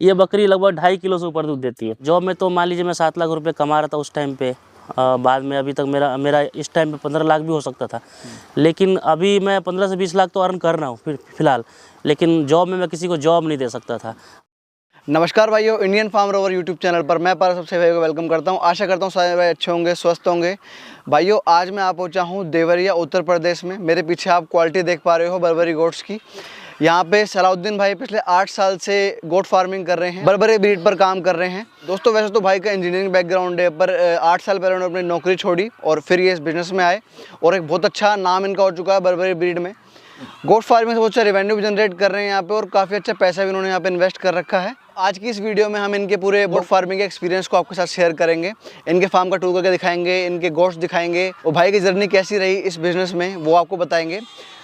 ये बकरी लगभग 2.5 किलो से ऊपर दूध देती है। जॉब में तो मान लीजिए मैं 7 लाख रुपए कमा रहा था उस टाइम पे। बाद में अभी तक मेरा इस टाइम पे 15 लाख भी हो सकता था, लेकिन अभी मैं 15 से 20 लाख तो अर्न कर रहा हूँ फिलहाल। लेकिन जॉब में मैं किसी को जॉब नहीं दे सकता था। नमस्कार भाइयों, Indian farm rover YouTube channel पर मैं पारा सबसे भाई को वेलकम करता हूं। आशा करता हूं सारे भाई अच्छे होंगे, स्वस्थ होंगे। भाइयों, आज मैं पहुंचा हूं देवरिया उत्तर प्रदेश में। मेरे पीछे आप क्वालिटी देख पा रहे हो बर्बरी गोट्स की। यहाँ पे सलाउद्दीन भाई पिछले 8 साल से गोट फार्मिंग कर रहे हैं, बर्बरी ब्रीड पर काम कर रहे हैं। दोस्तों, वैसे तो भाई का इंजीनियरिंग बैकग्राउंड है, पर 8 साल पहले उन्होंने अपनी नौकरी छोड़ी और फिर ये इस बिज़नेस में आए और एक बहुत अच्छा नाम इनका हो चुका है बर्बरी ब्रीड में। गोट फार्मिंग से बहुत अच्छा रेवेन्यू भी जनरेट कर रहे हैं यहाँ पे और काफ़ी अच्छा पैसा भी उन्होंने यहाँ पे इन्वेस्ट कर रखा है। आज की इस वीडियो में हम इनके पूरे गोट फार्मिंग के एक्सपीरियंस को आपके साथ शेयर करेंगे, इनके फार्म का टूर करके दिखाएंगे, इनके गोट्स दिखाएंगे और भाई की जर्नी कैसी रही इस बिज़नेस में वो आपको बताएंगे।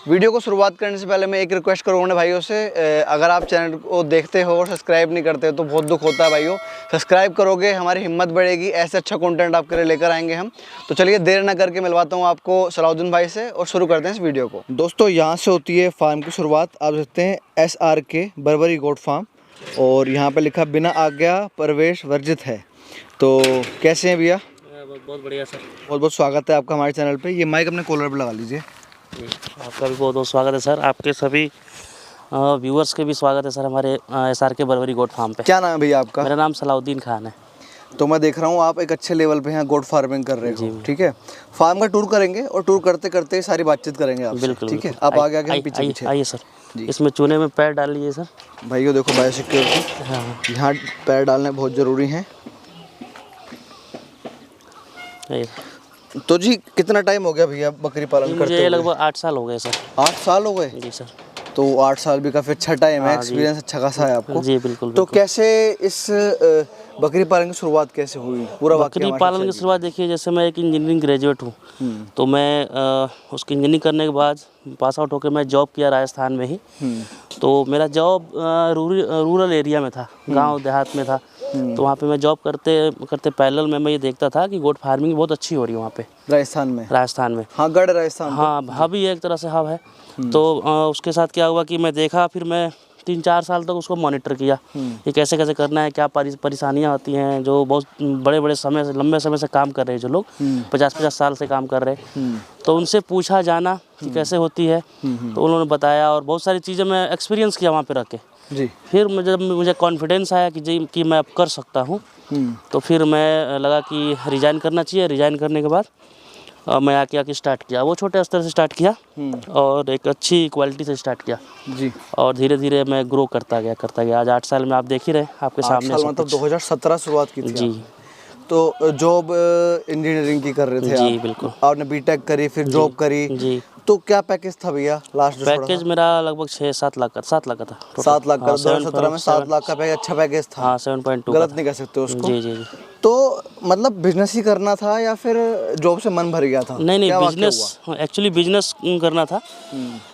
वीडियो को शुरुआत करने से पहले मैं एक रिक्वेस्ट करूँगा भाइयों से, अगर आप चैनल को देखते हो और सब्सक्राइब नहीं करते हो तो बहुत दुख होता है भाइयों। सब्सक्राइब करोगे हमारी हिम्मत बढ़ेगी, ऐसे अच्छा कंटेंट आपके लिए लेकर आएंगे हम। तो चलिए देर ना करके मिलवाता हूँ आपको सलाउद्दीन भाई से और शुरू करते हैं इस वीडियो को। दोस्तों, यहाँ से होती है फार्म की शुरुआत। आप देखते हैं SRK बर्बरी गोट फार्म और यहाँ पे लिखा बिना आज्ञा प्रवेश वर्जित है। तो कैसे हैं भैया? बहुत बढ़िया सर, बहुत बहुत स्वागत है आपका हमारे चैनल पे। ये माइक अपने कॉलर पे लगा लीजिए। आपका भी बहुत बहुत स्वागत है सर। आपके सभी व्यूअर्स के भी स्वागत है सर हमारे SRK बर्बरी गोट फार्म पे। क्या नाम है भैया आपका? मेरा नाम सलाउद्दीन खान है। तो मैं देख रहा हूँ आप एक अच्छे लेवल पे यहाँ गोट फार्मिंग कर रहे हो, ठीक है। फार्म का टूर करेंगे और टूर करते करते सारी बातचीत करेंगे आपसे, बिल्कुल, ठीक है। बिल्कुल। आप आगे हम पीछे पीछे आइए सर। इसमें चूने में पैर डाल लीजिए सर। भाइयों देखो, बायोसिक्योरिटी, हाँ, यहाँ पैर डालने बहुत ज़रूरी हैं। तो जी, कितना टाइम हो गया भैया बकरी पालन करते हुए? मुझे लगभग 8 साल हो गए सर। 8 साल हो गए जी सर। तो 8 साल भी काफ़ी अच्छा टाइम है, एक्सपीरियंस अच्छा खासा है आपको। जी बिल्कुल। तो कैसे इस बकरी पालन की शुरुआत कैसे हुई? पूरा बकरी पालन की शुरुआत देखिए, जैसे मैं एक इंजीनियरिंग ग्रेजुएट हूँ, तो मैं उसकी इंजीनियरिंग करने के बाद पास आउट होकर मैं जॉब किया राजस्थान में ही। तो मेरा जॉब रूरल एरिया में था, गांव देहात में था। तो वहाँ पे मैं जॉब करते पैरेलल में मैं ये देखता था कि गोट फार्मिंग बहुत अच्छी हो रही है वहाँ पे राजस्थान में। हाँ, गढ़ राजस्थान। हाँ, हब ही एक तरह से हब है। तो उसके साथ क्या हुआ कि मैं देखा, फिर मैं 3-4 साल तक उसको मॉनिटर किया कि कैसे कैसे करना है, क्या परेशानियाँ होती हैं। जो बहुत बड़े समय से, लंबे समय से काम कर रहे हैं जो लोग, 50-50 साल से काम कर रहे हैं, तो उनसे पूछा जाना कि कैसे होती है। तो उन्होंने बताया और बहुत सारी चीज़ें मैं एक्सपीरियंस किया वहाँ पे रख के। जी। फिर मुझे कॉन्फिडेंस आया कि मैं अब कर सकता हूँ, तो फिर मैं लगा कि रिज़ाइन करना चाहिए। रिज़ाइन करने के बाद मैं आके स्टार्ट किया। वो छोटे स्तर से स्टार्ट किया और एक अच्छी क्वालिटी से स्टार्ट किया जी। और धीरे धीरे मैं ग्रो करता गया। आज 8 साल में आप देख ही रहे आपके सामने। 8 साल मतलब 2017 शुरुआत की थी जी। तो जॉब इंजीनियरिंग की कर रहे थे जी आप? बिल्कुल। आपने बीटेक करी, फिर जॉब करी जी। तो क्या पैकेज था भैया लास्ट? पैकेज मेरा लगभग 7 लाख का था। 7 लाख का 2017 में 7 लाख का पैकेज, अच्छा पैकेज था। हाँ, 7.2 गलत नहीं कह सकते उसको। जी। तो मतलब बिजनेस ही करना था या फिर जॉब से मन भर गया था? नहीं, बिजनेस, एक्चुअली बिजनेस करना था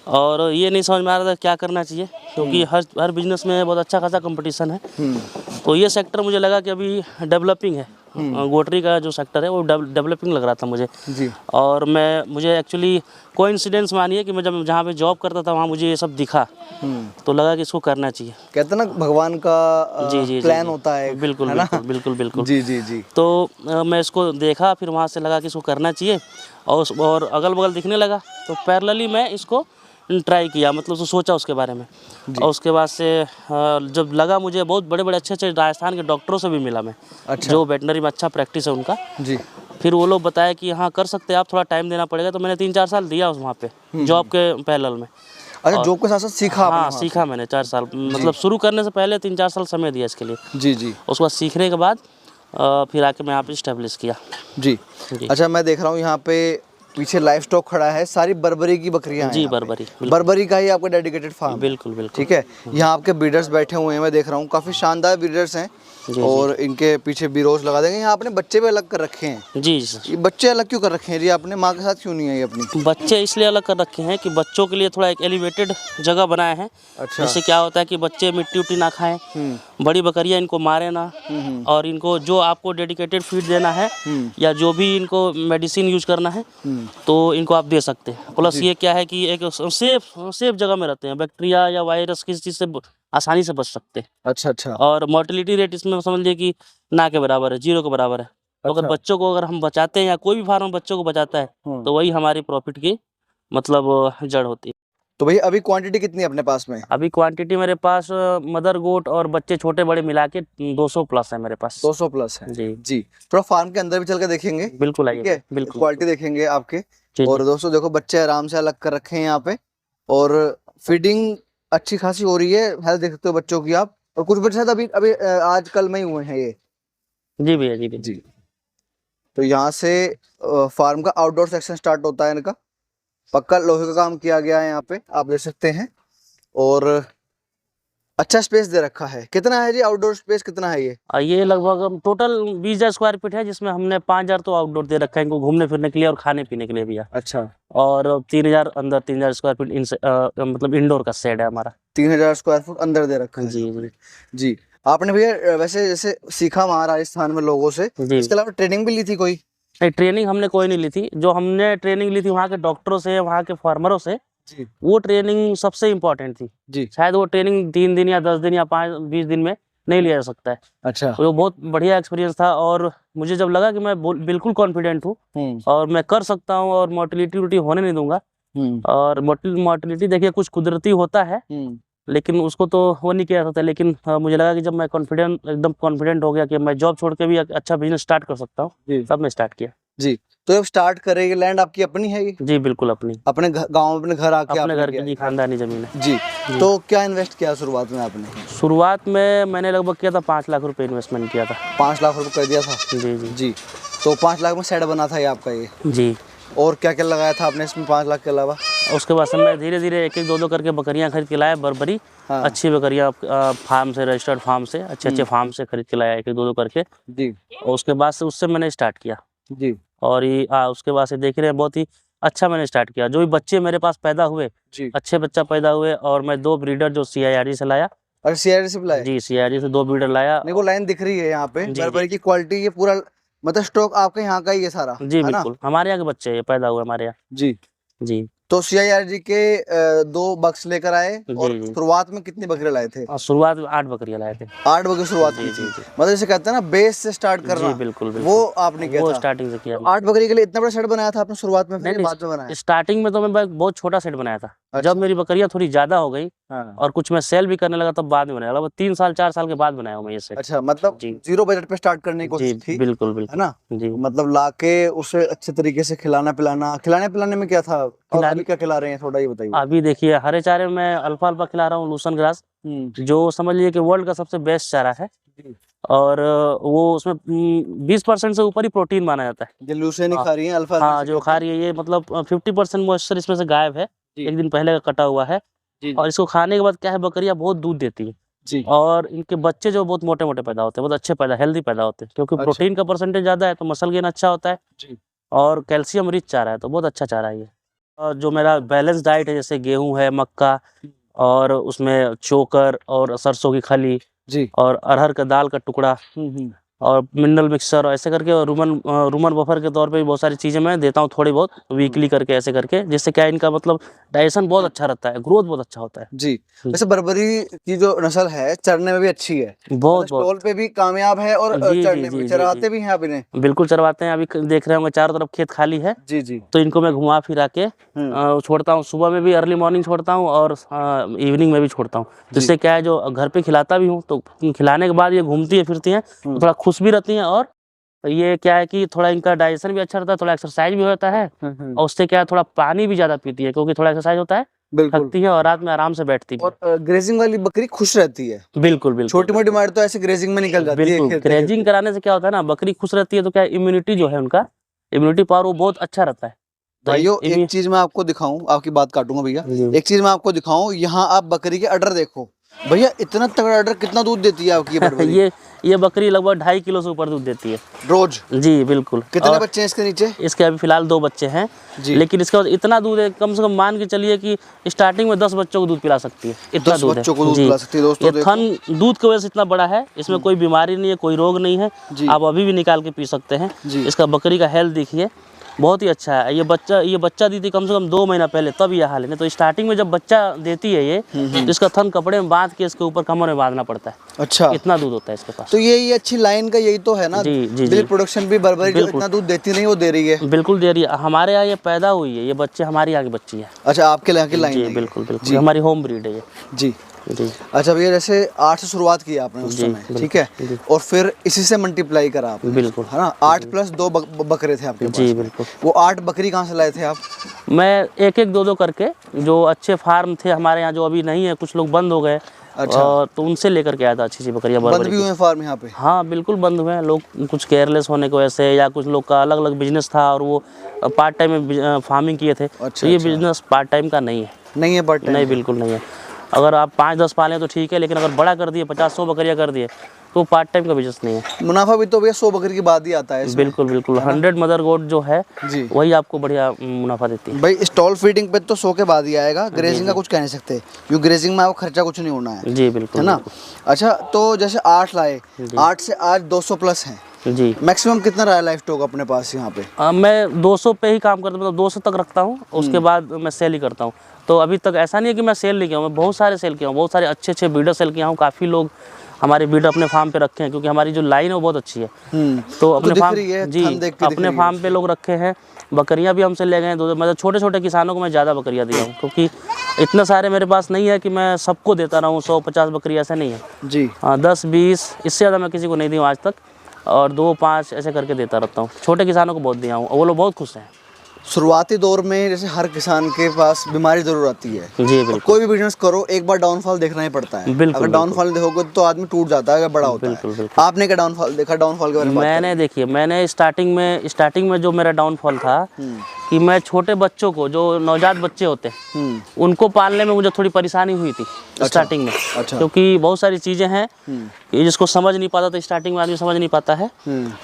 और ये नहीं समझ में आ रहा था क्या करना चाहिए, क्योंकि हर बिजनेस में बहुत अच्छा खासा कंपटीशन है। तो ये सेक्टर मुझे लगा कि अभी डेवलपिंग है, गोटरी का जो सेक्टर है वो डेवलपिंग लग रहा था मुझे जी। और मुझे एक्चुअली कोइंसिडेंस मानिए कि मैं जहाँ पे जॉब करता था वहाँ मुझे ये सब दिखा, तो लगा कि इसको करना चाहिए। कहते ना भगवान का जी, प्लान होता है। बिल्कुल जी। तो मैं इसको देखा, फिर वहाँ से लगा कि इसको करना चाहिए और अगल बगल दिखने लगा, तो पैरेलली मैं इसको ट्राई किया, मतलब सोचा उसके बारे में। और उसके बाद से जब लगा मुझे, बहुत बड़े अच्छे राजस्थान के डॉक्टरों से भी मिला मैं, अच्छा। जो वेटनरी में अच्छा प्रैक्टिस है उनका जी। फिर वो लोग बताया कि हाँ कर सकते हैं आप, थोड़ा टाइम देना पड़ेगा। तो मैंने 3-4 साल दिया उस वहाँ पे जॉब के पैरेलल में। अच्छा, जॉब के साथ सीखा? हाँ, सीखा मैंने 4 साल, मतलब शुरू करने से पहले 3-4 साल समय दिया इसके लिए जी। उसके बाद सीखने के बाद फिर आके मैं यहाँ पे इस्टेब्लिश किया जी। अच्छा, मैं देख रहा हूँ यहाँ पे पीछे लाइव स्टॉक खड़ा है, सारी बर्बरी की बकरियां हैं जी। बर्बरी का ही आपका डेडिकेटेड फार्म? बिल्कुल। ठीक है। यहाँ आपके ब्रीडर्स बैठे हुए हैं, मैं देख रहा हूँ काफी शानदार ब्रीडर्स हैं और इनके पीछे बीरोज लगा देंगे। यहाँ आपने बच्चे भी अलग कर रखे हैं जी सर। ये बच्चे अलग क्यों कर रखे हैं जी आपने? माँ के साथ क्यों नहीं है ये अपनी? बच्चे इसलिए अलग कर रखे हैं कि बच्चों के लिए थोड़ा एक एलिवेटेड जगह बनाए हैं। अच्छा। जिससे क्या होता है कि बच्चे मिट्टी उट्टी ना खाएं, बड़ी बकरियां इनको मारे ना, और इनको जो आपको डेडिकेटेड फीड देना है या जो भी इनको मेडिसिन यूज करना है तो इनको आप दे सकते हैं। प्लस ये क्या है कि एक सेफ जगह में रहते हैं, बैक्टीरिया या वायरस किसी चीज़ से आसानी से बच सकते। अच्छा अच्छा। और मोर्टेलिटी रेट इसमें समझ लीजिए कि ना के बराबर है, 0 के बराबर है। तो अगर अच्छा। बच्चों को अगर हम बचाते हैं या कोई भी फार्म बच्चों को बचाता है तो वही हमारी प्रॉफिट की मतलब जड़ होती है। तो भैया अभी क्वांटिटी कितनी है अपने पास में? अभी क्वांटिटी मेरे पास मदर गोट और बच्चे छोटे बड़े मिला के 200 प्लस है मेरे पास। 200 प्लस है जी जी। थोड़ा फार्म के अंदर भी चल के देखेंगे, बिल्कुल, ठीक आइए है, बिल्कुल। क्वालिटी देखेंगे आपके। जी और दोस्तों देखो बच्चे आराम से अलग कर रखे हैं यहाँ पे, और फीडिंग अच्छी खासी हो रही है, हेल्थ देख सकते हो बच्चों की आप। और कुछ बच्चे शायद अभी अभी आज कल में ही हुए हैं ये। जी भैया, जी भैया। जी। तो यहाँ से फार्म का आउटडोर सेक्शन स्टार्ट होता है इनका। पक्का लोहे का काम किया गया है यहाँ पे, आप देख सकते हैं। और अच्छा स्पेस दे रखा है। कितना है जी आउटडोर स्पेस, कितना है ये? ये लगभग टोटल 20,000 स्क्वायर फीट है, जिसमें हमने 5,000 तो आउटडोर दे रखा है इनको घूमने फिरने के लिए और खाने पीने के लिए भैया। अच्छा। और 3,000 अंदर 3,000 स्क्वायर फीट मतलब इंडोर का शेड है हमारा। 3000 स्क्वायर फुट अंदर दे रखा है। जी जी जी। आपने भैया वैसे जैसे सीखा वहाँ राजस्थान में लोगों से, जी। इसके अलावा ट्रेनिंग भी ली थी कोई? नहीं, ट्रेनिंग हमने कोई नहीं ली थी। जो हमने ट्रेनिंग ली थी वहाँ के डॉक्टरों से, वहाँ के फार्मरों से, जी वो ट्रेनिंग सबसे इम्पोर्टेंट थी। जी। शायद वो ट्रेनिंग 3 दिन या 10 दिन या 20 दिन में नहीं लिया जा सकता है। अच्छा। वो बहुत बढ़िया एक्सपीरियंस था। और मुझे जब लगा कि मैं बिल्कुल कॉन्फिडेंट हूँ और मैं कर सकता हूँ और मोर्टेलिटी होने नहीं दूंगा। और मोर्टेलिटी देखिए कुछ कुदरती होता है, लेकिन उसको तो वो नहीं किया सकता। लेकिन मुझे लगा कि जब मैं एकदम कॉन्फिडेंट हो गया कि मैं जॉब छोड़ के भी एक अच्छा बिजनेस स्टार्ट कर सकता हूँ, तब मैं स्टार्ट किया। जी। तो जब स्टार्ट करेंगे, लैंड आपकी अपनी है ये? जी बिल्कुल अपनी। अपने गांव में अपने घर आके अपने आपने घर किया की जी है? खानदानी जमीन है। जी। तो क्या इन्वेस्ट किया शुरुआत में आपने? शुरुआत में मैंने लगभग किया था 5 लाख रुपए इन्वेस्टमेंट किया था। 5 लाख रुपए कर दिया था? जी जी जी। तो 5 लाख में सेट बना था ये आपका ये? जी। और क्या क्या लगाया था आपने इसमें 5 लाख के अलावा? उसके बाद से मैं धीरे धीरे एक एक दो करके बकरियां खरीद के लाया, बर्बरी। हाँ। अच्छी बकरियां फार्म से, रजिस्टर्ड फार्म से, अच्छे फार्म से खरीद के लाया एक एक दो करके। जी। और उसके बाद से उससे मैंने स्टार्ट किया। जी। और ये उसके बाद से देख रहे हैं बहुत ही अच्छा मैंने स्टार्ट किया। जो भी बच्चे मेरे पास पैदा हुए, जी। अच्छे बच्चा पैदा हुए। और मैं 2 ब्रीडर जो CIRD से लाया। और CIRD से लाए? जी, CIRD से 2 ब्रीडर लाया। नहीं, वो लाइन दिख रही है यहाँ पे, जी, बर्बरी की क्वालिटी, ये पूरा मतलब स्टॉक आपके यहाँ का ही है सारा? जी है ना? बिल्कुल, हमारे यहाँ के बच्चे ये पैदा हुए हमारे यहाँ। जी। जी। तो CIRD के 2 बक्स लेकर आए। और जी। शुरुआत में कितनी बकरे लाए थे? और शुरुआत में 8 बकरियां लाए थे। 8 बकरी शुरुआत जी, की जी, थी। जी। मतलब जैसे कहते हैं ना बेस से स्टार्ट करना। जी बिल्कुल बिल्कुल। वो आपने किया वो था? स्टार्टिंग से किया। 8 बकरी के लिए इतना बड़ा सेट बनाया था आपने शुरुआत में, फिर नहीं बाद में बनाया? नहीं, स्टार्टिंग में तो मैं बहुत छोटा सेट बनाया था। अच्छा। जब मेरी बकरियां थोड़ी ज्यादा हो गई हाँ। और कुछ मैं सेल भी करने लगा तब बाद में बनाया। लगभग 3 साल 4 साल के बाद बनाया हूं मैं ये सेट। अच्छा, मतलब जी। 0 बजट पे स्टार्ट करने की कोशिश जी थी, बिल्कुल है बिल्कुल। ना? जी। मतलब लाके उसे अच्छे तरीके से खिलाने पिलाने में क्या था, और अभी क्या खिला रहे हैं, थोड़ा ये बताइए। अभी देखिए हरे चारे में अल्फा खिला रहा हूँ, लूसन ग्रास, जो समझ लीजिए कि वर्ल्ड का सबसे बेस्ट चारा है। और वो उसमें 20% से ऊपर ही प्रोटीन माना जाता है। जो लूसेन खा रही है, अल्फा हाँ, जो खा रही है ये मतलब 50% मॉइस्चर इसमें से गायब है, एक दिन पहले का कटा हुआ है। और इसको खाने के बाद क्या है, बकरियां बहुत दूध देती है। जी। और इनके बच्चे जो बहुत मोटे मोटे पैदा होते हैं, बहुत अच्छे पैदा, हेल्दी पैदा होते हैं, क्योंकि प्रोटीन का परसेंटेज ज़्यादा है तो मसल गेन अच्छा होता है। जी। और कैल्शियम रिच चारा है तो बहुत अच्छा चारा है ये। और जो मेरा बैलेंस डाइट है, जैसे गेहूं है, मक्का, और उसमें चोकर और सरसों की खली जी। और अरहर का दाल का टुकड़ा और मिनरल मिक्सचर, और ऐसे करके। और रूमन बफर के तौर पे भी बहुत सारी चीज़ें मैं देता हूँ, थोड़ी बहुत वीकली करके, ऐसे करके, जिससे क्या इनका मतलब डाइजेशन बहुत अच्छा रहता है, ग्रोथ बहुत अच्छा होता है। जी। वैसे बर्बरी की जो नस्ल है चरने में भी अच्छी है, बहुत स्टॉल पे भी कामयाब है, और जी, चरने जी, में जी, चराते जी। भी हैं आप इन्हें? बिल्कुल चरवाते हैं। अभी देख रहे होंगे चारों तरफ खेत खाली है। जी जी। तो इनको मैं घुमा फिरा के छोड़ता हूँ। सुबह में भी अर्ली मॉर्निंग छोड़ता हूँ और इवनिंग में भी छोड़ता हूँ। जिससे क्या है, जो घर पे खिलाता भी हूँ तो खिलाने के बाद ये घूमती है फिरती हैं, तो थोड़ा खुश भी रहती हैं। और ये क्या है कि थोड़ा इनका डाइजेशन भी अच्छा रहता है, थोड़ा एक्सरसाइज भी होता है। और उससे क्या है, थोड़ा पानी भी ज़्यादा पीती है, क्योंकि थोड़ा एक्सरसाइज होता है, थकती है और रात में आराम से बैठती है। और ग्रेजिंग वाली बकरी खुश रहती है? बिल्कुल बिल्कुल। छोटी मोटी मार तो ऐसे ग्रेजिंग में निकल जाती है। बिल्कुल, ग्रेजिंग कराने से क्या होता है ना, बकरी खुश रहती है तो क्या इम्यूनिटी जो है, उनका इम्यूनिटी पावर वो बहुत अच्छा रहता है। भाइयों एक चीज मैं आपको दिखाऊं, आपकी बात काटूंगा भैया, एक चीज मैं आपको दिखाऊं, यहाँ आप बकरी के अडर देखो भैया, इतना तगड़ा अडर, कितना दूध देती है आपकी बकरी? ये बकरी लगभग 2.5 किलो से ऊपर दूध देती है रोज? जी बिल्कुल। कितने बच्चे हैं इसके नीचे? इसके अभी फिलहाल 2 बच्चे हैं जी। लेकिन इसके बाद इतना दूध है, कम से कम मान के चलिए कि स्टार्टिंग में 10 बच्चों को दूध पिला सकती है, इतना दूध है। 10 बच्चों को दूध पिला सकती है दोस्तों। ये थन दूध की वजह से इतना बड़ा है, इसमें कोई बीमारी नहीं है, कोई रोग नहीं है, आप अभी भी निकाल के पी सकते हैं। इसका बकरी का हेल्थ देखिए, बहुत ही अच्छा है। ये बच्चा दी थी कम से कम 2 महीना पहले, तब ये हाल है। नहीं तो स्टार्टिंग में जब बच्चा देती है ये, तो इसका थन कपड़े में बांध के इसके ऊपर कमर में बांधना पड़ता है। अच्छा, इतना दूध होता है इसके पास। तो ये अच्छी लाइन का यही तो है ना। जी जी जी, मिल्क प्रोडक्शन भी बर्बरी जो इतना दूध देती नहीं वो दे रही है। बिल्कुल दे रही है। हमारे यहाँ ये पैदा हुई है, ये बच्चे हमारे यहाँ की बच्ची है। अच्छा, आपके यहाँ की लाइन जी है। बिल्कुल बिल्कुल, हमारी होम ब्रीड है ये। जी जी अच्छा भैया, जैसे 8 से शुरुआत की आपने उस समय, ठीक है, और फिर इसी से मल्टीप्लाई करा आपने, बिल्कुल, है ना। 8 प्लस 2 बकरे थे आपके पास। जी बिल्कुल। वो 8 बकरी कहाँ से लाए थे आप? मैं एक एक दो करके, जो अच्छे फार्म थे हमारे यहाँ, जो अभी नहीं है, कुछ लोग बंद हो गए। अच्छा, तो उनसे लेकर के आया था अच्छी सी बकरियाँ। बंद भी हुए फार्म यहाँ पे? हाँ बिल्कुल बंद हुए हैं। लोग कुछ केयरलेस होने की वजह से, या कुछ लोग का अलग अलग बिजनेस था और वो पार्ट टाइम में फार्मिंग किए थे। अच्छा, तो ये बिजनेस पार्ट टाइम का नहीं है। नहीं है पार्ट टाइम? नहीं, बिल्कुल नहीं है। अगर आप 5-10 पालें तो ठीक है, लेकिन अगर बड़ा कर दिए, 50-100 बकरियाँ कर दिए, तो पार्ट टाइम का बिजनेस नहीं है। मुनाफा भी तो भैया 100 बकरी के बाद ही आता है इसमें। बिल्कुल बिल्कुल, 100 मदर गोट जो है जी, वही आपको बढ़िया मुनाफा देती है। भाई स्टॉल फीडिंग पे तो 100 के बाद ही आएगा। ग्रेजिंग का कुछ कह नहीं सकते, क्योंकि ग्रेजिंग में आपको खर्चा कुछ नहीं होना है। जी बिल्कुल, है ना। अच्छा, तो जैसे 8 लाए, 8 से आज 200 प्लस हैं जी। मैक्सिमम कितना रहा है लाइफ स्टॉक अपने पास यहाँ पे? मैं 200 पे ही काम करता हूँ, मतलब 200 तक रखता हूँ, उसके बाद मैं सेल ही करता हूँ। तो अभी तक ऐसा नहीं है कि मैं सेल नहीं किया हूँ, मैं बहुत सारे सेल किया हूँ, बहुत सारे अच्छे अच्छे ब्रीडर सेल किया हूँ। काफ़ी लोग हमारे ब्रीडर अपने फार्म पे रखे हैं, क्योंकि हमारी जो लाइन है वो बहुत अच्छी है। तो अपने फार्म, जी अपने फार्म पे लोग रखे हैं। बकरियां भी हमसे ले गए हैं, मतलब छोटे छोटे किसानों को मैं ज़्यादा बकरियां दिया हूँ, क्योंकि इतने सारे मेरे पास नहीं है कि मैं सबको देता रहूँ। 100-50 बकरी ऐसा नहीं है जी। 10-20, इससे ज़्यादा मैं किसी को नहीं दी हूँ आज तक, और 2-5 ऐसे करके देता रहता हूँ। छोटे किसानों को बहुत दिया हूँ, वो लोग बहुत खुश हैं। शुरुआती दौर में जैसे हर किसान के पास बीमारी जरूर आती है। जी बिल्कुल, कोई भी बिजनेस करो, एक बार डाउनफॉल देखना ही पड़ता है। बिल्कुल, अगर डाउनफॉल देखोगे तो आदमी टूट जाता है अगर बड़ा होता बिल्कुल, है। बिल्कुल। आपने क्या डाउनफॉल देखा? डाउनफॉल के बारे में बात मैंने देखिए, मैंने स्टार्टिंग में जो मेरा डाउनफॉल था, कि मैं छोटे बच्चों को, जो नवजात बच्चे होते हैं, उनको पालने में मुझे थोड़ी परेशानी हुई थी स्टार्टिंग में। अच्छा। क्योंकि बहुत सारी चीज़ें हैं ये जिसको समझ नहीं पाता, तो स्टार्टिंग में आदमी समझ नहीं पाता है।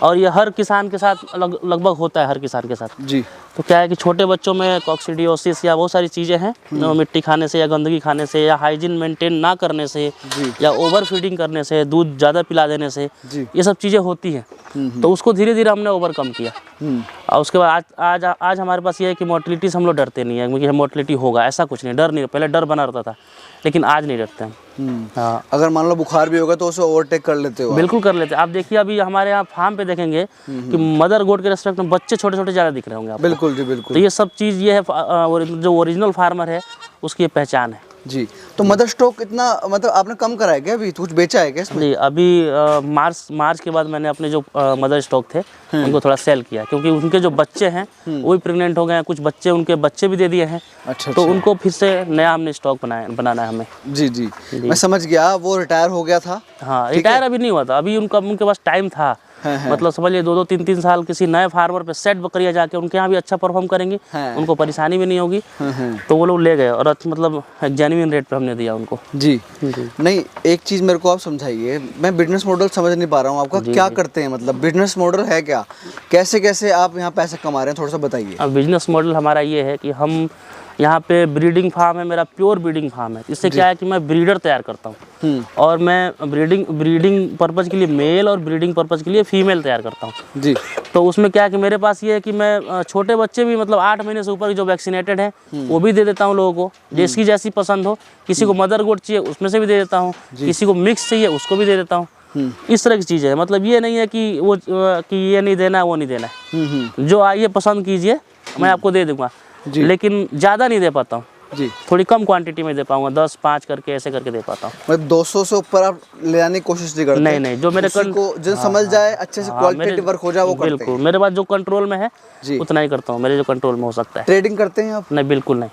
और ये हर किसान के साथ लगभग होता है, हर किसान के साथ जी। तो क्या है कि छोटे बच्चों में कॉक्सिडियोसिस या बहुत सारी चीज़ें हैं, मिट्टी खाने से या गंदगी खाने से या हाइजीन मेंटेन ना करने से या ओवर फीडिंग करने से, दूध ज़्यादा पिला देने से, ये सब चीज़ें होती हैं। तो उसको धीरे धीरे हमने ओवरकम किया। और उसके बाद आज हमारे पास ये है कि मोर्टिलिटी से हम लोग डरते नहीं है, क्योंकि मोर्टिलिटी होगा ऐसा कुछ नहीं, डर नहीं। पहले डर बना रहता था, लेकिन आज नहीं डरते हम। हाँ, अगर मान लो बुखार भी होगा तो उसे ओवरटेक कर लेते हो? बिल्कुल कर लेते हैं। आप देखिए, अभी हमारे यहाँ फार्म पे देखेंगे कि मदर गोट के रेस्पेक्ट में बच्चे छोटे छोटे ज़्यादा दिख रहे होंगे आपको। बिल्कुल जी, बिल्कुल। तो ये सब चीज़ ये है, जो ओरिजिनल फार्मर है उसकी ये पहचान है जी। तो मदर स्टॉक इतना मतलब आपने कम करा है क्या? अभी कुछ बेचा है क्या इसमें? जी। अभी मार्च के बाद मैंने अपने जो मदर स्टॉक थे उनको थोड़ा सेल किया, क्योंकि उनके जो बच्चे हैं वो भी प्रेग्नेंट हो गए हैं, कुछ बच्चे उनके बच्चे भी दे दिए हैं। अच्छा, तो उनको फिर से नया हमने स्टॉक बनाना है हमें। जी जी, मैं समझ गया। वो रिटायर हो गया था? हाँ, रिटायर अभी नहीं हुआ था, अभी उनके पास टाइम था। मतलब समझिए 2-2, 3-3 साल किसी नए फार्मर पे सेट बकरियां जाके उनके यहाँ भी अच्छा परफॉर्म करेंगी, उनको परेशानी भी नहीं होगी। तो वो लोग ले गए, और मतलब जेन्युइन रेट पे हमने दिया उनको। जी। नहीं, एक चीज़ मेरे को आप समझाइए, मैं बिजनेस मॉडल समझ नहीं पा रहा हूँ आपका। क्या करते हैं, मतलब बिजनेस मॉडल है क्या? कैसे कैसे आप यहाँ पैसे कमा रहे हैं, थोड़ा सा बताइए। अब बिजनेस मॉडल हमारा ये है कि हम यहाँ पे ब्रीडिंग फार्म है, मेरा प्योर ब्रीडिंग फार्म है। इससे क्या है कि मैं ब्रीडर तैयार करता हूँ, और मैं ब्रीडिंग पर्पज़ के लिए मेल और ब्रीडिंग पर्पज़ के लिए फीमेल तैयार करता हूँ जी। तो उसमें क्या है कि मेरे पास ये है कि मैं छोटे बच्चे भी, मतलब 8 महीने से ऊपर जो वैक्सीनेटेड हैं वो भी दे देता हूँ लोगों को, जिसकी जैसी पसंद हो। किसी को मदर गोट चाहिए उसमें से भी दे देता हूँ, किसी को मिक्स चाहिए उसको भी दे देता हूँ। इस तरह की चीज़ है। मतलब ये नहीं है कि वो कि ये नहीं देना है, वो नहीं देना है। जो आइए पसंद कीजिए, मैं आपको दे दूँगा, लेकिन ज़्यादा नहीं दे पाता हूँ जी। थोड़ी कम क्वांटिटी में दे पाऊंगा, 10-5 करके ऐसे करके दे पाता हूँ। मतलब 200 से ऊपर आप ले आने की कोशिश नहीं करते? नहीं, जो मेरे को जो समझ जाए, अच्छे से क्वालिटेटिव वर्क हो जाए वो करते हैं। बिल्कुल, मेरे पास जो कंट्रोल में है उतना ही करता हूँ, मेरे जो कंट्रोल में हो सकता है। ट्रेडिंग करते हैं आप? नहीं, बिल्कुल नहीं।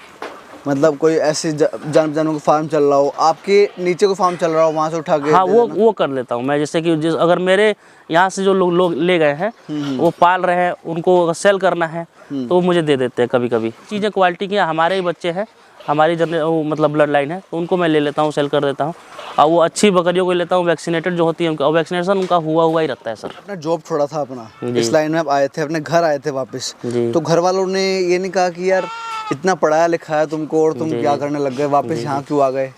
मतलब कोई ऐसे जानवरों का फार्म चल रहा हो, आपके नीचे को फार्म चल रहा हो, वहाँ से उठा के? हाँ, वो कर लेता हूँ मैं। जैसे कि अगर मेरे यहाँ से जो लोग ले गए हैं वो पाल रहे हैं, उनको अगर सेल करना है तो वो मुझे दे देते हैं कभी कभी। चीज़ें क्वालिटी की, हमारे ही बच्चे हैं, हमारी मतलब ब्लड लाइन है, तो उनको मैं ले लेता हूँ, सेल कर देता हूँ। और वो अच्छी बकरियों को लेता हूँ, वैक्सीनेटेड जो होती है उनका, और वैक्सीनेशन उनका हुआ ही रहता है सर। अपना जॉब छोड़ा था अपना, इस लाइन में आप आए थे, अपने घर आए थे वापस, तो घर वालों ने ये नहीं कहा कि यार इतना पढ़ाया लिखा है तुमको और तुम क्या करने लग गए, वापस यहाँ क्यों आ गए?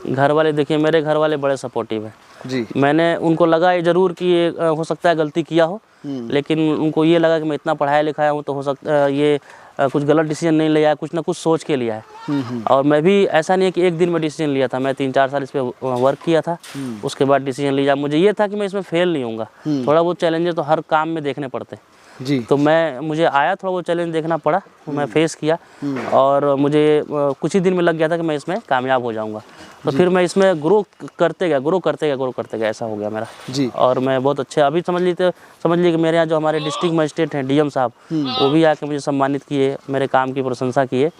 घर वाले देखिए, मेरे घर वाले बड़े सपोर्टिव हैं। जी। मैंने उनको लगा ये ज़रूर कि ये हो सकता है गलती किया हो, लेकिन उनको ये लगा कि मैं इतना पढ़ाया लिखाया हूँ तो हो सकता है ये कुछ गलत डिसीजन नहीं लिया है, कुछ ना कुछ सोच के लिया है। और मैं भी ऐसा नहीं है कि एक दिन में डिसीजन लिया था, मैं 3-4 साल इस पर वर्क किया था, उसके बाद डिसीजन लिया। मुझे ये था कि मैं इसमें फेल नहीं होऊंगा। थोड़ा बहुत चैलेंजेस तो हर काम में देखने पड़ते हैं जी। तो मुझे आया, थोड़ा वो चैलेंज देखना पड़ा, मैं फेस किया और मुझे कुछ ही दिन में लग गया था कि मैं इसमें कामयाब हो जाऊंगा। तो फिर मैं इसमें ग्रो करते गया, ऐसा हो गया मेरा जी। और मैं बहुत अच्छे, अभी समझ लीजिए कि मेरे यहाँ जो हमारे डिस्ट्रिक्ट मजिस्ट्रेट हैं डीएम साहब, वो भी आके मुझे सम्मानित किए, मेरे काम की प्रशंसा किए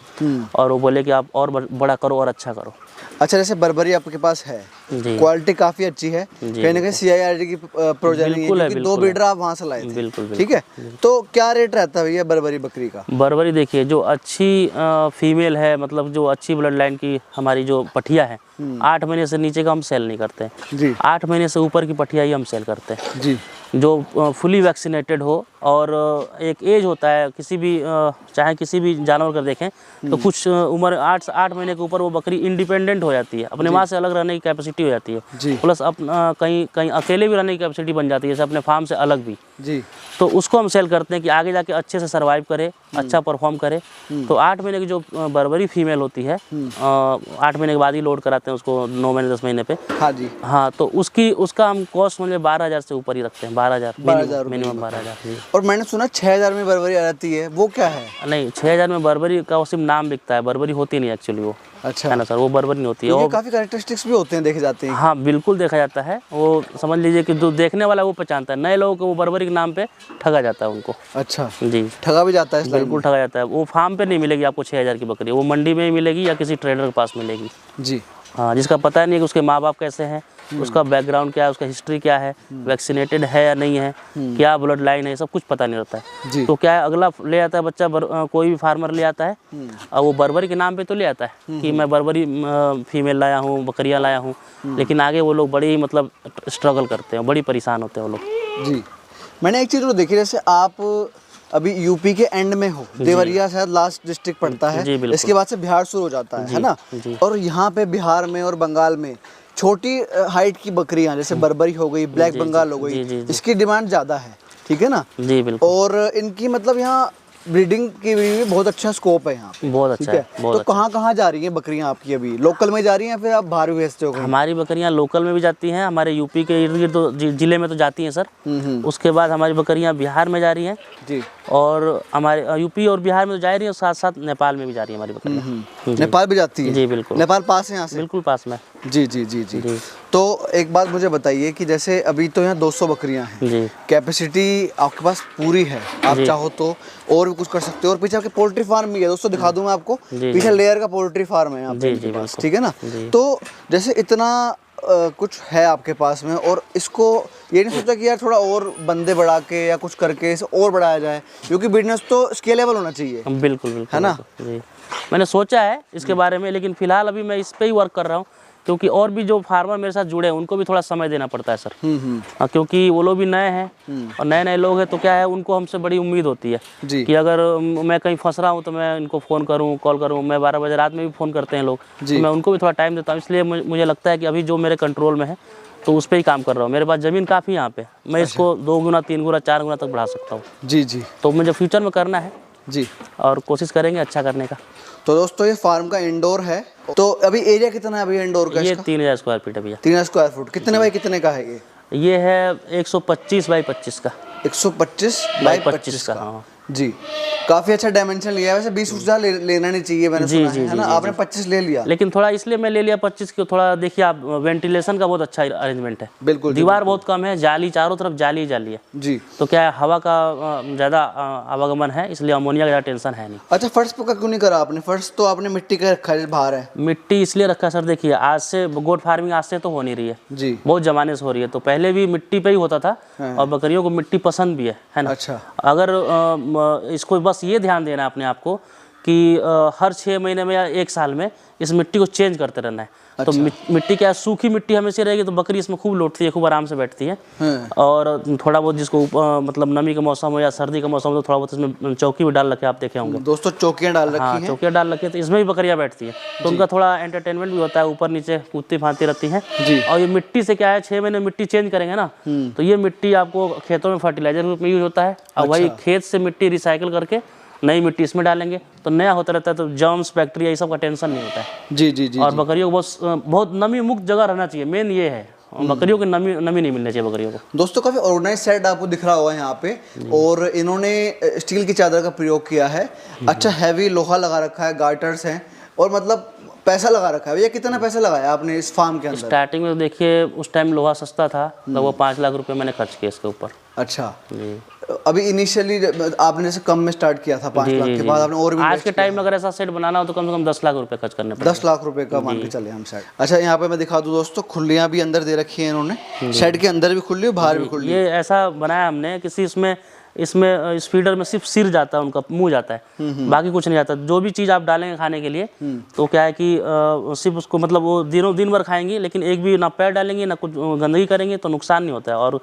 और वो बोले कि आप और बड़ा करो और अच्छा करो। अच्छा, जैसे बर्बरी आपके पास है, जी। क्वालिटी काफ़ी अच्छी है, कहीं ना कहीं CIRD की प्रोजेक्ट है, बिल्कुल है, क्योंकि 2 ब्रीडर आप वहाँ से लाए थे। बिल्कुल। ठीक है, तो क्या रेट रहता है भैया बर्बरी बकरी का? बर्बरी देखिए, जो अच्छी फीमेल है, मतलब जो अच्छी ब्लड लाइन की हमारी जो पठिया है, 8 महीने से नीचे का हम सेल नहीं करते हैं जी। 8 महीने से ऊपर की पठिया ही हम सेल करते हैं जी। जो फुली वैक्सीनेटेड हो। और एक एज होता है किसी भी चाहे किसी भी जानवर का देखें तो कुछ उम्र 8 महीने के ऊपर वो बकरी इंडिपेंडेंट हो जाती है, अपने माँ से अलग रहने की कैपेसिटी हो जाती है, प्लस कहीं अकेले भी रहने की कैपेसिटी बन जाती है, जैसे अपने फार्म से अलग भी जी। तो उसको हम सेल करते हैं कि आगे जाके अच्छे से सर्वाइव करे, अच्छा परफॉर्म करे। तो 8 महीने की जो बर्बरी फीमेल होती है 8 महीने के बाद ही लोड कराते हैं उसको, 9 महीने 10 महीने पे। हाँ जी। हाँ, तो उसका हम कॉस्ट मुझे 12,000 से ऊपर ही रखते हैं, 12,000 मिनिमम 12,000। और मैंने सुना 6,000 में बर्बरी आ जाती है, वो क्या है? नहीं, 6,000 में बर्बरी का सिर्फ नाम बिकता है, बर्बरी होती नहीं एक्चुअली वो। अच्छा है ना सर, वो बर्बरी नहीं होती है। वो काफ़ी कैरेक्टरिस्टिक्स भी होते हैं, देखे जाते हैं। हाँ बिल्कुल देखा जाता है, वो समझ लीजिए कि जो देखने वाला वो पहचानता है, नए लोगों को वो बर्बरी के नाम पे ठगा जाता है उनको। अच्छा जी, ठगा भी जाता है इस लाइन बिल्कुल ठगा जाता है। वो फार्म पे नहीं मिलेगी आपको 6,000 की बकरी, वो मंडी में ही मिलेगी या किसी ट्रेडर के पास मिलेगी। में। जी। हाँ, जिसका पता नहीं है कि उसके माँ बाप कैसे हैं, उसका बैकग्राउंड क्या है, उसका हिस्ट्री क्या है, वैक्सीनेटेड है या नहीं है, क्या ब्लड लाइन है, सब कुछ पता नहीं रहता जी। है। तो क्या है, अगला ले आता है बच्चा, कोई भी फार्मर ले आता है और वो बर्बरी के नाम पे तो ले आता है कि मैं बर्बरी फीमेल लाया हूँ, बकरियाँ लाया हूँ, लेकिन आगे वो लोग बड़ी मतलब स्ट्रगल करते हैं, बड़ी परेशान होते हैं वो लोग। जी। मैंने एक चीज़ वो देखी, जैसे आप अभी यूपी के एंड में हो, देवरिया शायद लास्ट डिस्ट्रिक्ट पड़ता है, जी, बिल्कुल। इसके बाद से बिहार शुरू हो जाता है ना? और यहाँ पे बिहार में और बंगाल में छोटी हाइट की बकरियां जैसे बर्बरी हो गई, ब्लैक बंगाल हो गई, इसकी डिमांड ज़्यादा है, ठीक है ना? जी बिल्कुल। और इनकी मतलब यहाँ ब्रीडिंग की भी बहुत अच्छा स्कोप है यहाँ पे। बहुत अच्छा है, बहुत तो कहाँ कहाँ जा रही हैं बकरियाँ आपकी? अभी लोकल में जा रही हैं या फिर आप बाहर भी भेजते हो? हमारी बकरियाँ लोकल में भी जाती हैं, हमारे यूपी के इर्द गिर्द तो जिले में तो जाती हैं सर। उसके बाद हमारी बकरियाँ बिहार में जा रही हैं जी। और हमारे यूपी और बिहार में तो जा रही हैं, और साथ साथ नेपाल में भी जा रही है हमारी बकरियाँ। नेपाल भी जाती है? जी बिल्कुल। नेपाल पास है यहाँ से? बिल्कुल पास में। जी जी जी जी, जी। तो एक बात मुझे बताइए कि जैसे अभी तो यहाँ 200 बकरियाँ हैं जी, कैपेसिटी आपके पास पूरी है, आप चाहो तो और भी कुछ कर सकते हो। और पीछे आपके पोल्ट्री फार्म भी है दोस्तों, दिखा दूं मैं आपको, पीछे लेयर का पोल्ट्री फार्म है यहाँ पे इनके पास, ठीक है ना? तो जैसे इतना कुछ है आपके पास में, और इसको ये नहीं सोचा कि यार थोड़ा और बंदे बढ़ा के या कुछ करके इसे और बढ़ाया जाए, क्योंकि बिजनेस तो स्केलेबल होना चाहिए। बिल्कुल बिल्कुल, है ना? जी, मैंने सोचा है इसके बारे में, लेकिन फिलहाल अभी मैं इस पे ही वर्क कर रहा हूँ, क्योंकि और भी जो फार्मर मेरे साथ जुड़े हैं उनको भी थोड़ा समय देना पड़ता है सर। क्योंकि वो लोग भी नए हैं और नए नए लोग हैं, तो क्या है, उनको हमसे बड़ी उम्मीद होती है कि अगर मैं कहीं फंस रहा हूँ तो मैं इनको फ़ोन करूँ, कॉल करूँ। मैं 12 बजे रात में भी फ़ोन करते हैं लोग, तो मैं उनको भी थोड़ा टाइम देता हूँ। इसलिए मुझे लगता है कि अभी जो मेरे कंट्रोल में है तो उस पर ही काम कर रहा हूँ। मेरे पास ज़मीन काफ़ी यहाँ पे, मैं इसको 2 गुना 3 गुना 4 गुना तक बढ़ा सकता हूँ। जी जी, तो मुझे फ्यूचर में करना है जी, और कोशिश करेंगे अच्छा करने का। तो दोस्तों ये फार्म का इंडोर है। तो अभी एरिया कितना है अभी इंडोर का? ये 3,000 स्क्वायर फीट है भैया। 3,000 स्क्वायर फुट। कितने बाई कितने का है ये है 125 बाई 25 का। 125 बाई 25 का। हाँ जी, काफी अच्छा डायमेंशन लिया है। वैसे 20 फुट ज़्यादा लेना नहीं चाहिए, मैंने सुना है ना? आपने 25 ले लिया, लेकिन थोड़ा इसलिए मैं ले लिया 25 की, थोड़ा देखिए आप, वेंटिलेशन का बहुत अच्छा अरेंजमेंट है। बिल्कुल, दीवार बहुत कम है, जाली चारों तरफ जाली जाली है जी, तो क्या है, हवा का ज़्यादा आवागमन है, इसलिए अमोनिया का ज़्यादा टेंशन है नहीं। अच्छा, फर्श पक्का क्यों नहीं करा आपने? फर्श तो आपने मिट्टी का रखा है, बाहर है। मिट्टी इसलिए रखा सर, देखिए आज से गोट फार्मिंग आज से तो हो नहीं रही है जी, बहुत जमाने से हो रही है, तो पहले भी मिट्टी पे ही होता था और बकरियों को मिट्टी पसंद भी है ना? अच्छा, अगर इसको बस ये ध्यान देना है अपने आप को कि हर 6 महीने में या 1 साल में इस मिट्टी को चेंज करते रहना है। तो मिट्टी क्या है, सूखी मिट्टी हमेशा रहेगी तो बकरी इसमें खूब लौटती है, खूब आराम से बैठती है। और थोड़ा बहुत जिसको मतलब नमी का मौसम हो या सर्दी का मौसम हो तो थोड़ा बहुत इसमें चौकी भी डाल रखे आप देखे होंगे दोस्तों, चौकियाँ डाल रखी हाँ, हैं। चौकियाँ डाल रखी है तो इसमें भी बकरियाँ बैठती हैं, तो उनका थोड़ा एंटरटेनमेंट भी होता है, ऊपर नीचे कूदती फांती रहती हैं। और ये मिट्टी से क्या है, 6 महीने मिट्टी चेंज करेंगे ना तो ये मिट्टी आपको खेतों में फर्टिलाइजर के रूप में यूज होता है। और वही खेत से मिट्टी रिसाइकिल करके नई मिट्टी इसमें डालेंगे तो नया होता रहता है, तो जर्म्स बैक्टीरिया ये सब का टेंशन नहीं होता है। जी जी जी। और बकरियों को बहुत नमी मुक्त जगह रहना चाहिए, मेन ये है। बकरियों को नमी नहीं मिलनी चाहिए बकरियों को। दोस्तों, काफी ऑर्गेनाइज सेट आपको दिख रहा होगा यहाँ पे, और इन्होंने स्टील की चादर का प्रयोग किया है। अच्छा, हैवी लोहा लगा रखा है, गार्टर्स हैं, और मतलब पैसा लगा रखा है। भैया कितना पैसा लगाया आपने इस फार्म के अंदर? स्टार्टिंग में तो देखिए उस टाइम लोहा सस्ता था तो वो 5 लाख रुपए मैंने खर्च किए इसके ऊपर। अच्छा, अभी इनिशियली आपने जैसे कम में स्टार्ट किया था 5 लाख के बाद आपने और भी आज के टाइम में अगर ऐसा सेट बनाना हो तो कम से कम 10 लाख रुपए खर्च करने पड़ेंगे। 10 लाख रुपए का मान के चले हम सेट। अच्छा, यहाँ पे मैं दिखा दूं दोस्तों, खुलियां भी अंदर दे रखी है इन्होंने, शेड के अंदर भी खुली, बाहर भी खुली। ये ऐसा बनाया हमने किसी इसमें इस फीडर में सिर्फ सिर जाता है, उनका मुंह जाता है, बाकी कुछ नहीं जाता। जो भी चीज़ आप डालेंगे खाने के लिए तो क्या है कि सिर्फ उसको मतलब वो दिन भर खाएंगी, लेकिन एक भी ना पैर डालेंगे ना कुछ गंदगी करेंगे तो नुकसान नहीं होता है। और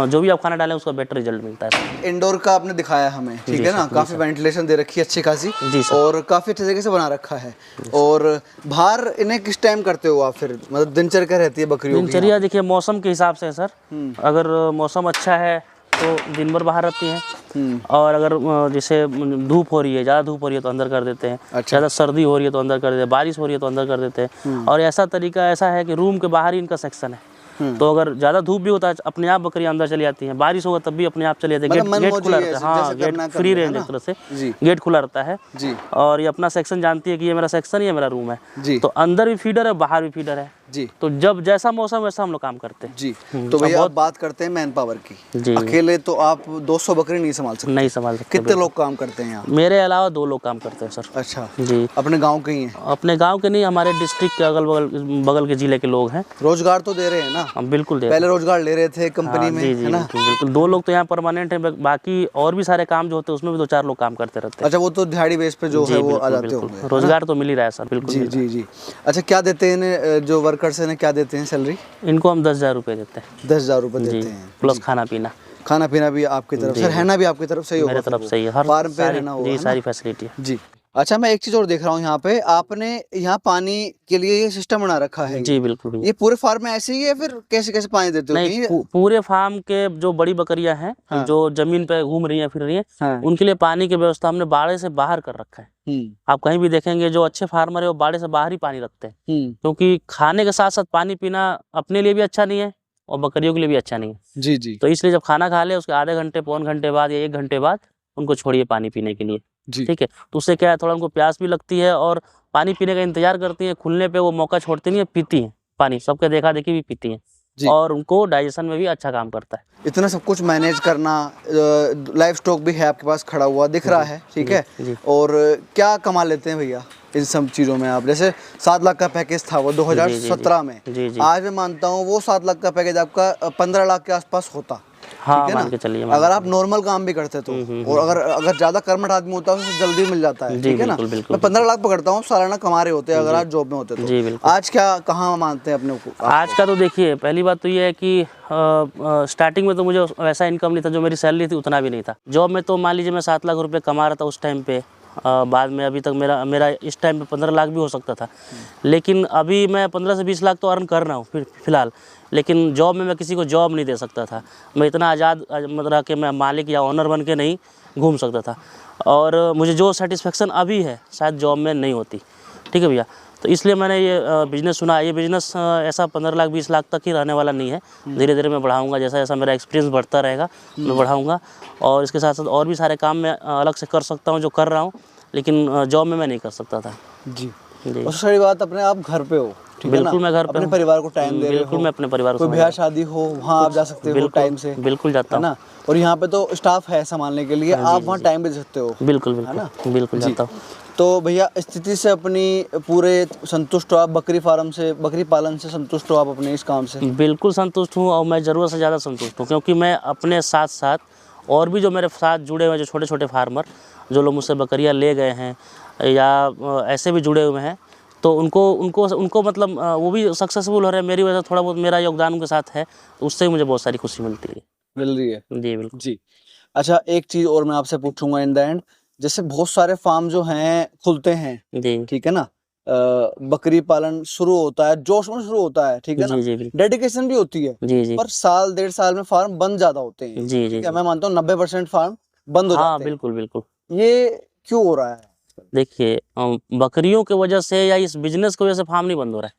जो भी आप खाना डालेंगे उसका बेटर रिजल्ट मिलता है। इंडोर का आपने दिखाया हमें, ठीक है ना, काफी वेंटिलेशन दे रखी है अच्छी खासी, और काफी अच्छे तरीके से बना रखा है। और बाहर इन्हें किस टाइम करते हो आप फिर, मतलब दिनचर्या रहती है बकरियों की? दिनचर्या देखिए मौसम के हिसाब से है सर। अगर मौसम अच्छा है तो दिन भर बाहर रहती हैं, और अगर जैसे धूप हो रही है, ज़्यादा धूप हो रही है तो अंदर कर देते हैं। अच्छा। ज़्यादा सर्दी हो रही है तो अंदर कर देते हैं, बारिश हो रही है तो अंदर कर देते हैं। और ऐसा तरीका ऐसा है कि रूम के बाहर ही इनका सेक्शन है, तो अगर ज़्यादा धूप भी होता है अपने आप बकरियां अंदर चली जाती हैं, बारिश होगा तब भी अपने आप चली जाती है। गेट खुला रहता है, हाँ गेट फ्री रेंज एक तरह से, गेट खुला रहता है। और ये अपना सेक्शन जानती है कि ये मेरा सेक्शन, ये मेरा रूम है, तो अंदर भी फीडर है बाहर भी फीडर है जी। तो जब जैसा मौसम वैसा हम लोग काम करते हैं जी। तो भैया आप बात करते हैं मैन पावर की जी। अकेले तो आप 200 बकरी नहीं संभाल सकते? नहीं संभाल सकते। कितने लोग काम करते हैं यहाँ? मेरे अलावा 2 लोग काम करते हैं सर। अच्छा जी। अपने गांव के ही हैं? अपने गांव के नहीं, हमारे डिस्ट्रिक्ट के अगल बगल के जिले के लोग हैं। रोजगार तो दे रहे हैं ना? बिल्कुल दे रहे हैं। पहले रोजगार ले रहे थे कंपनी में, है ना? बिल्कुल 2 लोग तो यहाँ परमानेंट है, बाकी और भी सारे काम जो होते हैं उसमें भी 2-4 लोग काम करते रहते हैं। अच्छा, वो तो दिहाड़ी बेस पे जो है वो आ जाते होंगे। रोजगार तो मिल ही रहा है सर। बिल्कुल जी जी। अच्छा, क्या देते हैं जो वर्कर्स हैं, क्या देते हैं सैलरी? इनको हम 10,000 रुपए देते हैं। 10,000 रुपए देते हैं प्लस खाना पीना। खाना पीना भी आपकी तरफ से, रहना भी आपकी तरफ से ही होगा? मेरे तरफ से ही है, हर फार्म पे रहना होगा जी, सारी फैसिलिटी जी। अच्छा, मैं एक चीज और देख रहा हूँ यहाँ पे, आपने यहाँ पानी के लिए ये सिस्टम बना रखा है जी? बिल्कुल। ये पूरे फार्म में ऐसे ही है, फिर कैसे कैसे पानी देते हो? नहीं, पूरे फार्म के जो बड़ी बकरियां हैं जो जमीन पे घूम रही हैं फिर रही हैं, उनके लिए पानी की व्यवस्था हमने बाड़े से बाहर कर रखा है। आप कहीं भी देखेंगे जो अच्छे फार्मर है वो बाड़े से बाहर ही पानी रखते हैं, क्योंकि खाने के साथ साथ पानी पीना अपने लिए भी अच्छा नहीं है और बकरियों के लिए भी अच्छा नहीं है जी जी। तो इसलिए जब खाना खा ले उसके आधे घंटे, पौन घंटे बाद या 1 घंटे बाद उनको छोड़िए पानी पीने के लिए, ठीक है? तो उससे क्या है, थोड़ा उनको प्यास भी लगती है और पानी पीने का इंतजार करती है। खुलने पे वो मौका छोड़ती नहीं है, पीती हैं पानी, सबके देखा देखी भी पीती हैं और उनको डाइजेशन में भी अच्छा काम करता है। इतना सब कुछ मैनेज करना, लाइव स्टॉक भी है आपके पास खड़ा हुआ दिख रहा है, ठीक है? और क्या कमा लेते हैं भैया इन सब चीज़ों में आप? जैसे 7 लाख का पैकेज था वो 2017 में, आज मैं मानता हूँ वो 7 लाख का पैकेज आपका 15 लाख के आसपास होता। हाँ, मान के चलिए, अगर आप नॉर्मल काम भी करते तो, और अगर ज्यादा कर्मठ आदमी होता है तो जल्दी मिल जाता है, ठीक है ना? मैं 15 लाख पकड़ता हूँ सालाना कमा रहे होते हैं अगर आप जॉब में होते तो। आज क्या कहाँ मानते हैं अपने को? आज का तो देखिए, पहली बात तो ये है कि स्टार्टिंग में तो मुझे वैसा इनकम नहीं था, जो मेरी सैलरी थी उतना भी नहीं था। जॉब में तो मान लीजिए मैं 7 लाख रुपए कमा रहा था उस टाइम पे, बाद में अभी तक मेरा इस टाइम पे 15 लाख भी हो सकता था, लेकिन अभी मैं 15 से 20 लाख तो अर्न कर रहा हूँ फिलहाल। लेकिन जॉब में मैं किसी को जॉब नहीं दे सकता था, मैं इतना आज़ाद मतलब कि मैं मालिक या ओनर बन के नहीं घूम सकता था, और मुझे जो सेटिस्फेक्शन अभी है शायद जॉब में नहीं होती, ठीक है भैया? तो इसलिए मैंने ये बिज़नेस सुना। ये बिज़नेस ऐसा 15 लाख 20 लाख तक ही रहने वाला नहीं है, धीरे धीरे मैं बढ़ाऊंगा, जैसा जैसा मेरा एक्सपीरियंस बढ़ता रहेगा मैं बढ़ाऊंगा, और इसके साथ साथ और भी सारे काम मैं अलग से कर सकता हूँ जो कर रहा हूँ, लेकिन जॉब में मैं नहीं कर सकता था जी। और सारी बात अपने आप घर पे हो, बिल्कुल मैं घर पे, अपने परिवार को टाइम दे रहे हो? बिल्कुल, मैं अपने परिवार को, कोई ब्याह शादी हो वहाँ आप जा सकते हो टाइम से? बिल्कुल जाता हूँ ना। और यहाँ पे तो स्टाफ है संभालने के लिए, आप वहाँ टाइम दे सकते हो? बिल्कुल बिल्कुल बिल्कुल जाता हूँ। तो भैया स्थिति से अपनी पूरे संतुष्ट हो आप? बकरी फार्म से, बकरी पालन से संतुष्ट हो आप अपने इस काम से? बिल्कुल संतुष्ट हूँ, और मैं ज़रूरत से ज़्यादा संतुष्ट हूँ, क्योंकि मैं अपने साथ साथ और भी जो मेरे साथ जुड़े हुए हैं, जो छोटे छोटे फार्मर, जो लोग मुझसे बकरियां ले गए हैं या ऐसे भी जुड़े हुए हैं, तो उनको उनको उनको मतलब वो भी सक्सेसफुल हो रहे हैं। मेरी वजह से थोड़ा बहुत मेरा योगदान उनके साथ है, तो उससे मुझे बहुत सारी खुशी मिलती है। मिल रही है जी बिल्कुल। जी। अच्छा, एक चीज और मैं आपसे पूछूंगा इन द एंड, जैसे बहुत सारे फार्म जो हैं खुलते हैं, जी ठीक है ना, बकरी पालन शुरू होता है, जोश में शुरू होता है, ठीक है ना, जी जी बिल्कुल। डेडिकेशन भी होती है, जी जी पर साल 1.5 साल में फार्म बंद ज्यादा होते हैं, जी जी ठीक है, जी। मैं मानता हूँ 90% फार्म बंद हो हाँ जाते हैं, बिल्कुल बिल्कुल। ये क्यों हो रहा है? देखिए बकरियों की वजह से या इस बिजनेस की वजह से फार्म नहीं बंद हो रहा है।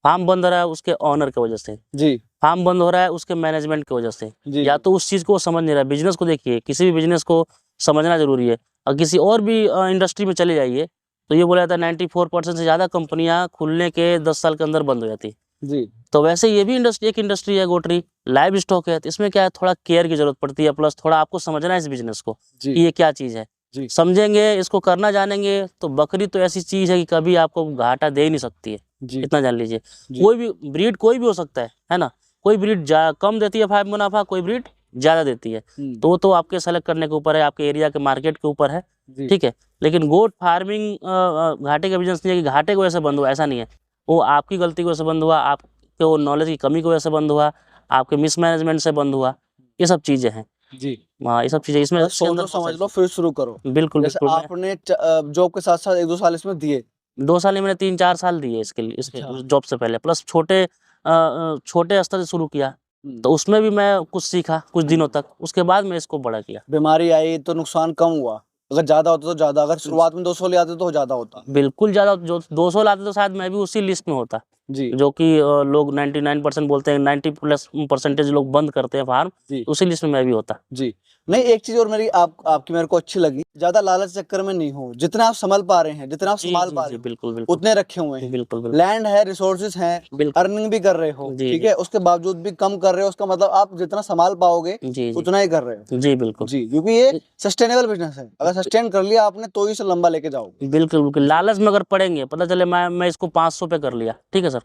फार्म बंद हो रहा है उसके ऑनर की वजह से, जी फार्म बंद हो रहा है उसके मैनेजमेंट की वजह से। जी या तो उस चीज़ को वो समझ नहीं रहा है। बिजनेस को देखिए, किसी भी बिजनेस को समझना जरूरी है। और किसी और भी इंडस्ट्री में चले जाइए तो ये बोला जाता है 94% से ज़्यादा कंपनियां खुलने के 10 साल के अंदर बंद हो जाती है। जी तो वैसे ये भी इंडस्ट्री, एक इंडस्ट्री है गोट्री, लाइव स्टॉक है, तो इसमें क्या है, थोड़ा केयर की जरूरत पड़ती है, प्लस थोड़ा आपको समझना है इस बिजनेस को जी कि ये क्या चीज़ है। जी समझेंगे, इसको करना जानेंगे, तो बकरी तो ऐसी चीज़ है कि कभी आपको घाटा दे ही नहीं सकती है। जी इतना जान लीजिए। जी कोई भी ब्रीड कोई भी हो सकता है ना। कोई ब्रीड कम देती है फायदा मुनाफा, कोई ब्रीड ज़्यादा देती है। तो वो तो आपके सेलेक्ट करने के ऊपर है, आपके एरिया के मार्केट के ऊपर है, जी ठीक है। लेकिन गोट फार्मिंग घाटे का बिजनेस नहीं है कि घाटे की वजह से बंद हुआ, ऐसा नहीं है। वो आपकी गलती की वजह से बंद हुआ, आपके वो नॉलेज की कमी की वजह से बंद हुआ, आपके मिसमैनेजमेंट से बंद हुआ। ये सब चीज़ें हैं। जी। हाँ, ये सब चीज़ें इसमें बस इसके अंदर सोचो बहुत समझ सारी लो फिर शुरू करो। चीज़ें। बिल्कुल जैसे बिल्कुल। आपने जॉब के साथ साथ 1-2 साल इसमें दिए। 2 साल ही मैंने 3-4 साल दिए इसके लिए, इसके अच्छा। जॉब से पहले, प्लस छोटे स्तर से शुरू किया। तो उसमें भी मैं कुछ सीखा कुछ दिनों तक, उसके बाद मैं इसको बड़ा किया। बीमारी आई तो नुकसान कम हुआ, अगर ज्यादा होता तो ज्यादा, अगर शुरुआत में 200 ले आते तो ज्यादा होता। बिल्कुल ज़्यादा, जो 200 लाते तो शायद मैं भी उसी लिस्ट में होता, जी जो कि लोग 99% बोलते हैं, 90+% लोग बंद करते हैं फार्म, जी उसी लिस्ट में मैं भी होता। जी। नहीं, एक चीज और मेरी आपकी मेरे को अच्छी लगी, ज्यादा लालच चक्कर में नहीं हो, जितना आप संभाल पा रहे हैं, जितना आप जी संभाल जी पा जी रहे हो बिल्कुल बिल्कुल उतने रखे हुए हैं। बिल्कुल बिल्कुल लैंड है, रिसोर्सेज हैं, बिल्कुल। अर्निंग भी कर रहे हो, जी ठीक जी है, उसके बावजूद भी कम कर रहे हो, उसका मतलब आप जितना संभाल पाओगे जी जी उतना ही कर रहे हो। जी बिल्कुल। जी, क्योंकि ये सस्टेनेबल बिजनेस है, अगर सस्टेन कर लिया आपने तो ही इसे लंबा लेके जाओगे। बिल्कुल बिल्कुल। लालच में अगर पड़ेंगे, पता चले मैं इसको 500 पे कर लिया, ठीक है सर,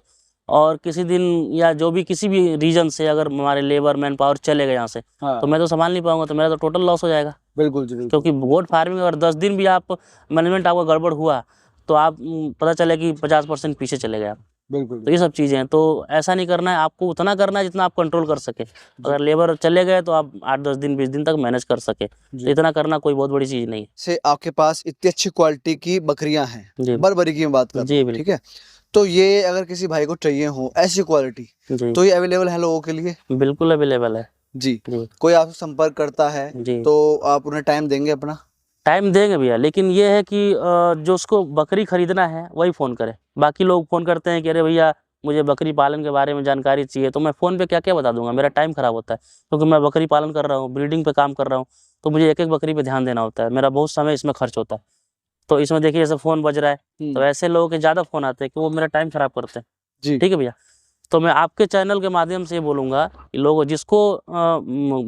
और किसी दिन या जो भी किसी भी रीजन से अगर हमारे लेबर मैन पावर चले गए यहाँ से, हाँ तो मैं तो संभाल नहीं पाऊंगा, तो मेरा तो टोटल लॉस हो जाएगा। बिल्कुल जी बिल्कुल। क्योंकि गोट फार्मिंग अगर 10 दिन भी आप मैनेजमेंट आपका गड़बड़ हुआ, तो आप पता चले कि 50% पीछे चले गए आप। बिल्कुल तो ये सब चीज़ें हैं, तो ऐसा नहीं करना है, आपको उतना करना है जितना आप कंट्रोल कर सके। अगर लेबर चले गए तो आप 8-10 दिन 20 दिन तक मैनेज कर सके, तो इतना करना कोई बहुत बड़ी चीज़ नहीं है। से आपके पास इतनी अच्छी क्वालिटी की बकरियां हैं, जी बरबरी की मैं बात कर रहा जी हूं, ठीक बिल्कुल। है, तो ये अगर किसी भाई को चाहिए हो ऐसी क्वालिटी, जी तो ये अवेलेबल है लोगों के लिए? बिल्कुल अवेलेबल है। जी। जी कोई आपसे संपर्क करता है जी तो आप उन्हें टाइम देंगे अपना? टाइम देंगे भैया, लेकिन ये है कि जो उसको बकरी खरीदना है वही फ़ोन करे। बाकी लोग फ़ोन करते हैं कि अरे भैया मुझे बकरी पालन के बारे में जानकारी चाहिए, तो मैं फ़ोन पे क्या क्या बता दूंगा, मेरा टाइम ख़राब होता है। क्योंकि मैं बकरी पालन कर रहा हूँ, ब्रीडिंग पे काम कर रहा हूँ, तो मुझे एक एक बकरी पे ध्यान देना होता है, मेरा बहुत समय इसमें खर्च होता है। तो इसमें देखिए जैसे फ़ोन बज रहा है, तो ऐसे लोगों के ज़्यादा फ़ोन आते हैं कि वो मेरा टाइम ख़राब करते हैं। जी ठीक है भैया। तो मैं आपके चैनल के माध्यम से ये बोलूँगा कि लोग जिसको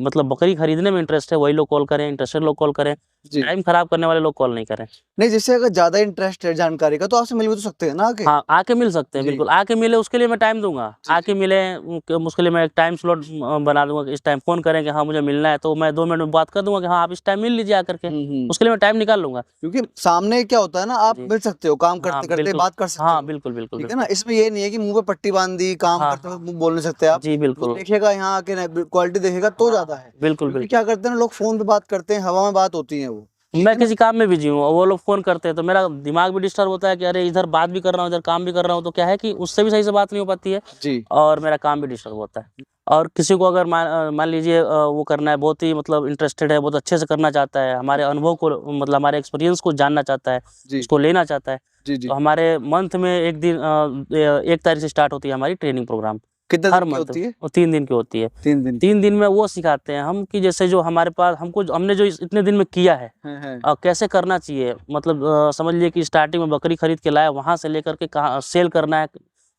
मतलब बकरी खरीदने में इंटरेस्ट है वही लोग कॉल करें, इंटरेस्टेड लोग कॉल करें, जी। टाइम खराब करने वाले लोग कॉल नहीं करें। नहीं, जैसे अगर ज्यादा इंटरेस्ट है जानकारी का तो आपसे मिल भी तो सकते हैं ना आके? हाँ, आके मिल सकते हैं, जी बिल्कुल आके मिले, उसके लिए मैं टाइम दूंगा। जी आके मिले, उसके लिए मैं एक टाइम स्लॉट बना दूंगा कि इस टाइम फ़ोन करें कि हाँ मुझे मिलना है, तो मैं 2 मिनट में बात कर दूंगा कि हाँ आप इस टाइम मिल लीजिए आकर के। उसके लिए मैं टाइम निकाल लूंगा। क्योंकि सामने क्या होता है ना, आप जी मिल सकते हो, काम हाँ करते करते बिल्कुल। बात कर सकते हाँ हो, बिल्कुल बिल्कुल ठीक है बिल्कुल। ना, इसमें ये नहीं है कि मुंह पे पट्टी बांध दी, काम हाँ करते वक्त मुंह बोल नहीं सकते आप। जी वो बिल्कुल देखेगा यहाँ आके, क्वालिटी देखेगा तो ज्यादा है। बिल्कुल क्योंकि बिल्कुल। क्या करते हैं ना, लोग फोन पे बात करते हैं, हवा में बात होती है वो, ठीक मैं है ना? किसी काम में बिजी हूँ और वो लोग फ़ोन करते हैं, तो मेरा दिमाग भी डिस्टर्ब होता है कि अरे इधर बात भी कर रहा हूँ, इधर काम भी कर रहा हूँ, तो क्या है कि उससे भी सही से बात नहीं हो पाती है जी और मेरा काम भी डिस्टर्ब होता है। और किसी को अगर मान लीजिए वो करना है, बहुत ही मतलब इंटरेस्टेड है, बहुत अच्छे से करना चाहता है, हमारे अनुभव को मतलब हमारे एक्सपीरियंस को जानना चाहता है, जी उसको लेना चाहता है, जी तो जी। हमारे मंथ में एक दिन 1 तारीख से स्टार्ट होती है हमारी ट्रेनिंग प्रोग्राम। कितने हर दिन की मंथ होती है? वो 3 दिन की होती है। 3 दिन? 3 दिन में वो सिखाते हैं हम कि जैसे जो हमारे पास हमने जो इतने दिन में किया है, है। कैसे करना चाहिए, मतलब समझ लीजिए कि स्टार्टिंग में बकरी खरीद के लाया, वहाँ से लेकर के कहाँ सेल करना है,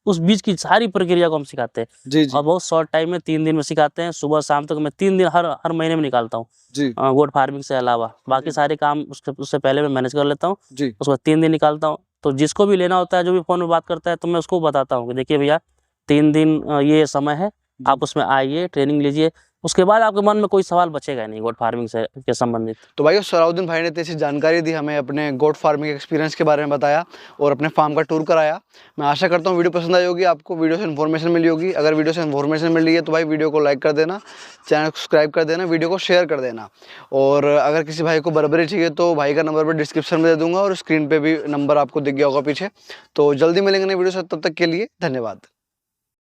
उस बीच की सारी प्रक्रिया को हम सिखाते हैं। जी जी और बहुत शॉर्ट टाइम में 3 दिन में सिखाते हैं, सुबह शाम तक। मैं 3 दिन हर हर महीने में निकालता हूँ जी गोट फार्मिंग से अलावा, बाकी सारे काम उससे पहले मैं मैनेज कर लेता हूँ। जी उसके बाद 3 दिन निकालता हूँ, तो जिसको भी लेना होता है, जो भी फ़ोन में बात करता है, तो मैं उसको बताता हूँ कि देखिए भैया 3 दिन ये समय है, आप उसमें आइए, ट्रेनिंग लीजिए। उसके बाद आपके मन में कोई सवाल बचेगा नहीं गोट फार्मिंग से के संबंधित। तो भाई सलाउद्दीन भाई ने तो ऐसी जानकारी दी हमें, अपने गोट फार्मिंग एक्सपीरियंस के बारे में बताया और अपने फार्म का टूर कराया। मैं आशा करता हूँ वीडियो पसंद आई होगी, आपको वीडियो से इन्फॉर्मेशन मिली होगी। अगर वीडियो से इन्फॉर्मेशन मिल रही है तो भाई वीडियो को लाइक कर देना, चैनल को सब्सक्राइब कर देना, वीडियो को शेयर कर देना। और अगर किसी भाई को बर्बरी चाहिए तो भाई का नंबर मैं डिस्क्रिप्शन में दे दूंगा और स्क्रीन पर भी नंबर आपको दिख गया होगा पीछे। तो जल्दी मिलेंगे नई वीडियो से, तब तक के लिए धन्यवाद।